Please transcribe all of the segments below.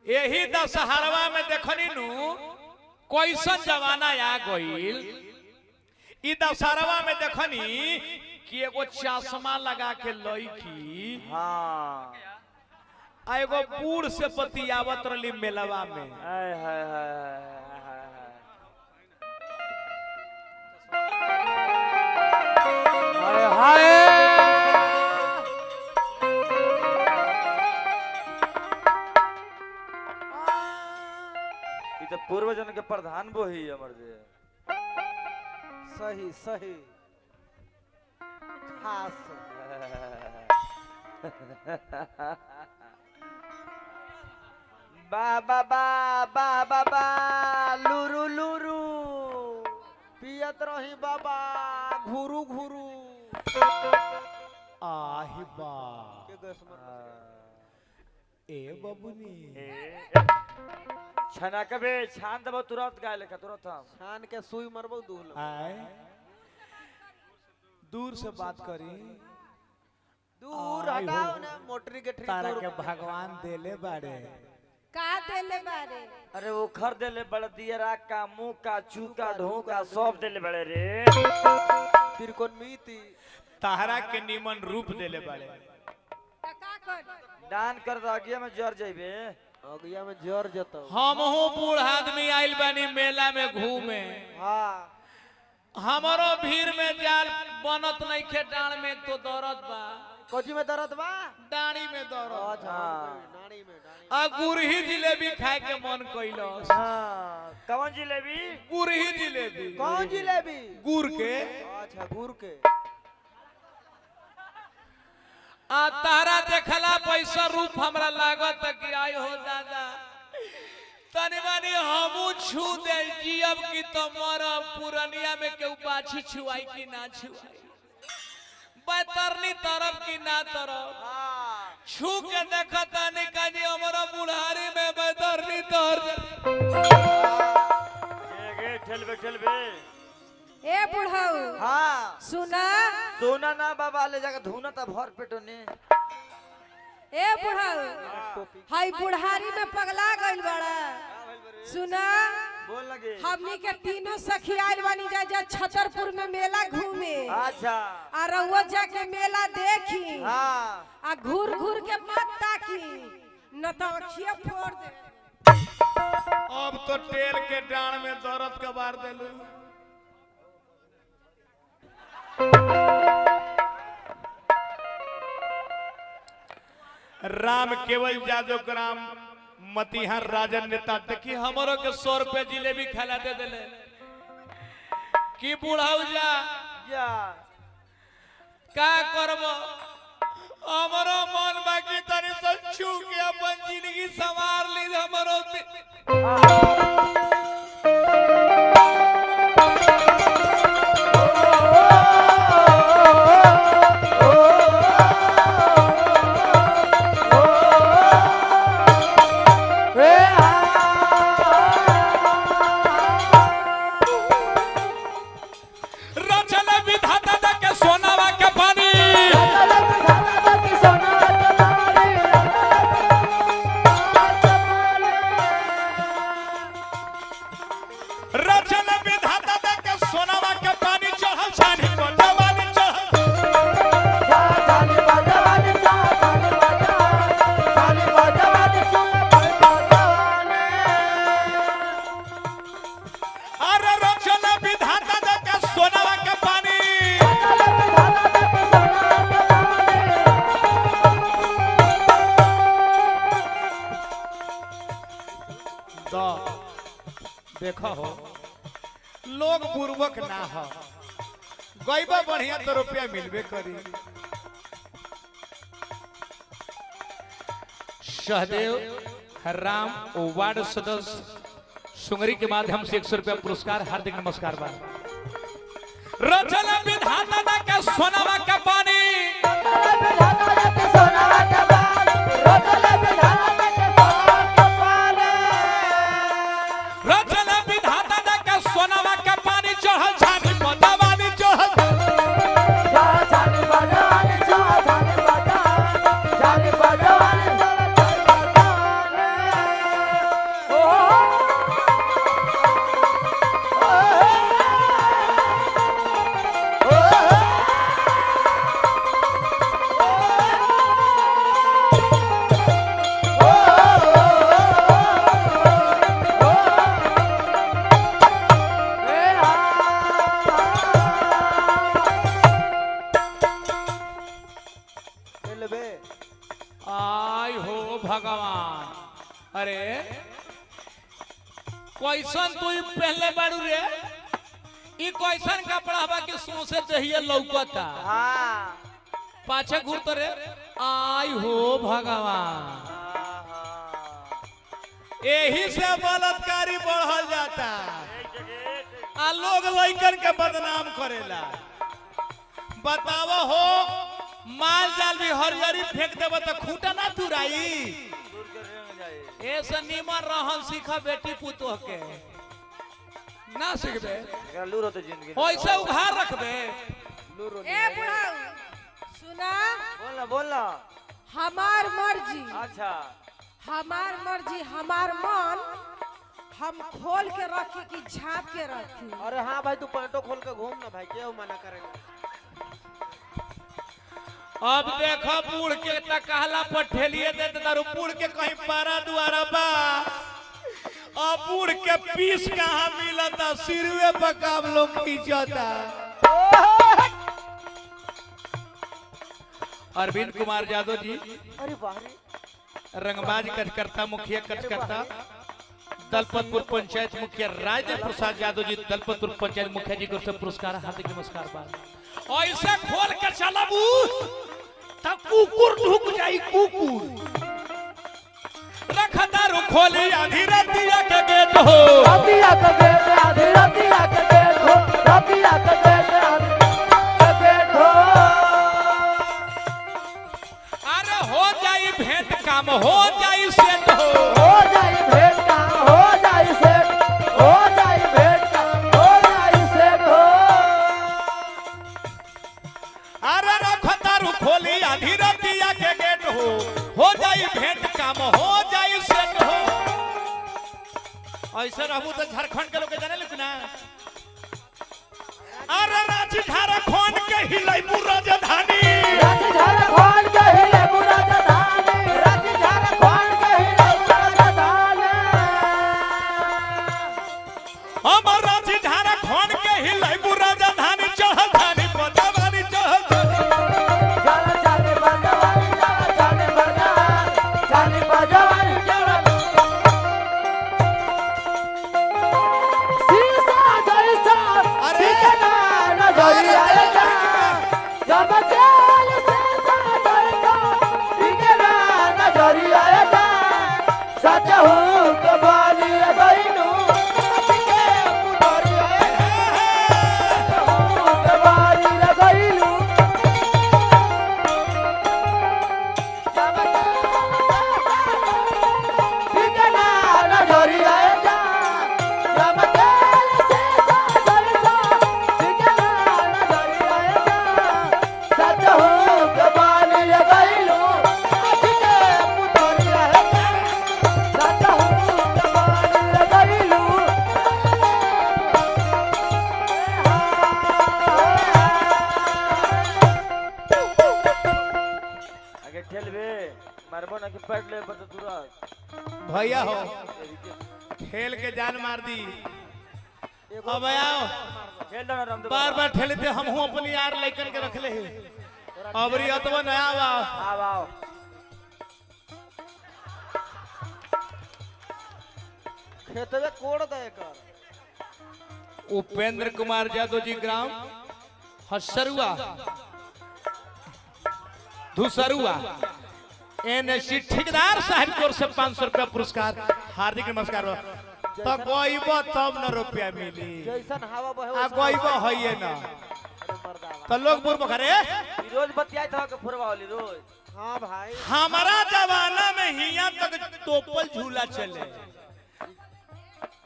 यही दशहरवा में देखनी नु कैसन जमाना आ गईल। ई दशहरवा में देखनी कि एगो चश्मा लगा के लईकी हाँ आ एगो बूढ़ से बतियावत रही मेलवा में। हाय हाय हाय हाय हाय ये तो पूर्वजन के प्रधान वो ही अमर जी। सही सही खास बा बा बा बा बा बा लुरु लुरु पियत रही बाबा घुरु घुरु आही बा के गैस मत ए बबुनी छना कबे छान दबो तुरंत गाय लेखा तुरंत हम छान के सुई मरबो दूल आए दूर से बात करी दूर हटाओ ना मोटरी के ठीक तारा दूर के भगवान देले बारे का देले बारे अरे वो खर देले बड़ दियरा का मुंह का चू का ढो का सब देले बड़े रे फिर कौन मीती तारा के निमन रूप देले बारे। त का कर दान कर दो अगिया में जर जाइबे अगिया में जर जतो हमहू बूढ़ आदमी आइल बानी मेला में घूमे। हां हमारो भीड़ में जाल बनत नहीं खे डांड में तो दर्द बा कोची में दर्द बा डाणी में दर्द अच्छा हाँ। नाड़ी में नाड़ी आ गुरही जिलेबी खाए के मन कइलस। हां कौन जिलेबी गुरही जिलेबी कौन जिलेबी गुड़ के अच्छा गुड़ के आ तारा देखला पैसा रूप हमरा लागत कि आई हो दादा तनी मानी हमू छू दे जियब की तो मरब पुरनिया में केहू बाछी छुआई की ना छुआई बैतरनी तरफ की ना तरफ छू के देखता नहीं कनी हमारा बुढ़ारी में बैतरनी तर ठेलबे ठेलबे ए बुढ़ऊ हां सुना सोना ना बाबा ले जाके धुना त भर पेटो ने ए बुढ़ऊ हाई बुढ़ारी में पगला गइल बड़ा सुना बोल लगे हमनी के तीनों सखी आइल बानी जा छतरपुर में मेला घूमे अच्छा आ रउआ जाके मेला देखी हां आ घूर घूर के मत ताकी न तो अखिया फोड़ दे। अब तो टेल के डांड में दर्द के बार देलू। राम केवल जादव ग्राम मतिहार राजन नेता देखी हमारो के 100 रुपए जिलेबी खिला दे देले कि बुढ़ाऊ जा या का करबो हमारो मन बाकी तनी से छू के अपन जिंदगी संवार ली हमारो देखो हो लोग पूर्वक ना हो गईबा बढ़िया तो रुपया मिलबे करी। सहदेव राम वार्ड सदस्य सुंगरी के माध्यम से 100 रुपया पुरस्कार हार्दिक नमस्कार बा। रचल विधाता के सोनावा का पानी रचल विधाता के सोनावा का पानी चढ़ल छानी पटवानी अरे कैसन तू पहले बाड़ू रे ई कैसन कपड़ा बा के सोसे चाहिए लौकता हाँ पाछे घूरत रे आई हो भगवान यही से बलात्कारी बढ़ल जाता आ लोग लइकन के बदनाम करेला बतावो हो माल जाल भी हरियरी फेंक देबो तो खूंटा ना तुराई दूर के रेंग जाए ऐसा निमन रहन सीखा बेटी पुतोह के ना सीखबे एकरा लूर होते जिंदगी ऐसे उघार रखबे ए बुढ़ाऊ सुना बोलना बोलना हमार मर्जी अच्छा हमार मर्जी हमार मन हम खोल के रखी कि झाँप के रखी। अरे हाँ भाई तू पैंटो खोल के घूम ना भाई क्यों मना करेगा। अब देखो बूढ़ के तकहला पर ठेलिए देते दारू बूढ़ के कहीं पारा दुआरा बा अब बूढ़ के पीस कहाँ मिलता सिरवे पर काम लोग खींचता। अरविंद कुमार यादव जी अरे वाह रे रंगबाज कार्यकर्ता मुखिया कार्यकर्ता दलपतपुर पंचायत मुखिया राजेंद्र प्रसाद यादव जी दलपतपुर पंचायत मुखिया जी को से पुरस्कार हार्दिक नमस्कार बा। ऐसे खोल के चलाबू तब कुकुर ढुक जाई कुकुर रखा दारू खोली आधी रतिया के गेट हो रतिया के गेट आधी रतिया के गेट हो रतिया के गेट आधी गेट हो अरे हो जाई भेंट काम हो जाई सेट हो जाई भेंट काम हो जाई सेट हो जाई भेंट काम हो जाई सेट हो अरे रखा दारू खोली आधी रतिया के गेट हो जाई भेंट काम हो जाई सेट हो। ऐसे रहू तो झारखंड के लोग के जाने लेकिन अरे रांची झारखंड के हिलाई राजधानी रांची झारखंड के हिले पूरा राजधानी रांची झारखंड के हिले पूरा राजधानी हम रांची झारखंड के हिलाई राजधानी चढ़ल धानी पटवानी चढ़ल चल चल बंदवानी चल चल बंदवानी चल बंदवानी चल सीसा जैसा अरे नजरिया जब चल सीसा जैसा दिखना नजरिया सच हूँ तो बाली गईनू के पुतरिया तो बाली गईनू जब दिखना नजरिया जब चल सीसा जैसा दिखना नजरिया सच हूँ तो बाली गईनू के पुतरिया सच हूँ तो बाली गईनू आगे ठेलबे मारबो ना कि पट ले बत तुरंत भैया हो खेल के जान मार दी अब आओ खेल दो ना रामदेव बार बार ठेलते हम हूं अपनी यार लेकर के रख ले अबरी अतवा नया बा आओ आओ खेतवे कोड़ दे कर उपेंद्र कुमार यादव जी ग्राम हसरुआ धुसरुआ एनएससी ठेकेदार साहब की ओर से 500 रुपया पुरस्कार हार्दिक नमस्कार बा। तो गईबो तब न रुपया मिली जैसन हवा बहे आ गईबो हइए न अरे मर्दावा तो लोग बुर बखरे ई रोज बतियाई था के फुरवा वाली रोज हाँ भाई हमारा जमाना में हिया तक टोपल झूला चले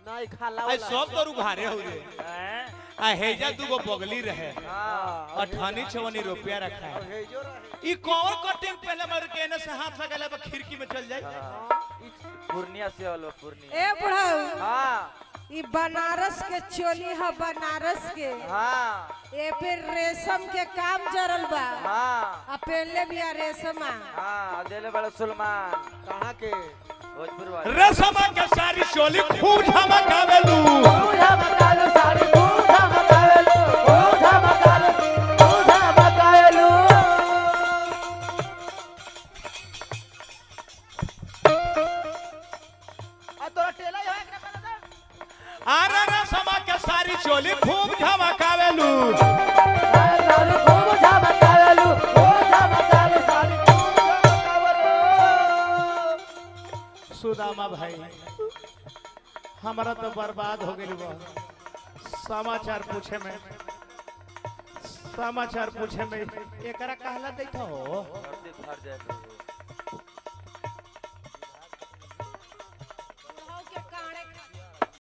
नहीं खाला आई वाला सब तो रुघारे हो रे हैं आ हेजा दुगो बगली रहे हां 58 रुपया रखा है हे जो रहे ई कौन कटिंग पहले मर के ने से हाथ लगाले बा खिड़की में चल जाए पूर्णिया से वाला पूर्णिया ए बुढ़ाऊ हां ई बनारस के चोली है बनारस के हां ए पे रेशम के काम जरल बा हां आ पहले भी आ रेशमा हां देले बड़ा सुलेमान कहाँ के भोजपुर वाले रसमा के सारी चोली खूब झमकावेलू पूजा मकालो सारी पूजा मकालो पूजा मकालो पूजा मकालो चोली खूब झमकावेलू साली खूब झमकावेलू ओ झमकावेलू साली खूब झमकावेलू सुदामा भाई हमारा तो बर्बाद हो गई बा समाचार पूछे में एकरा कहला देता हो फर जाए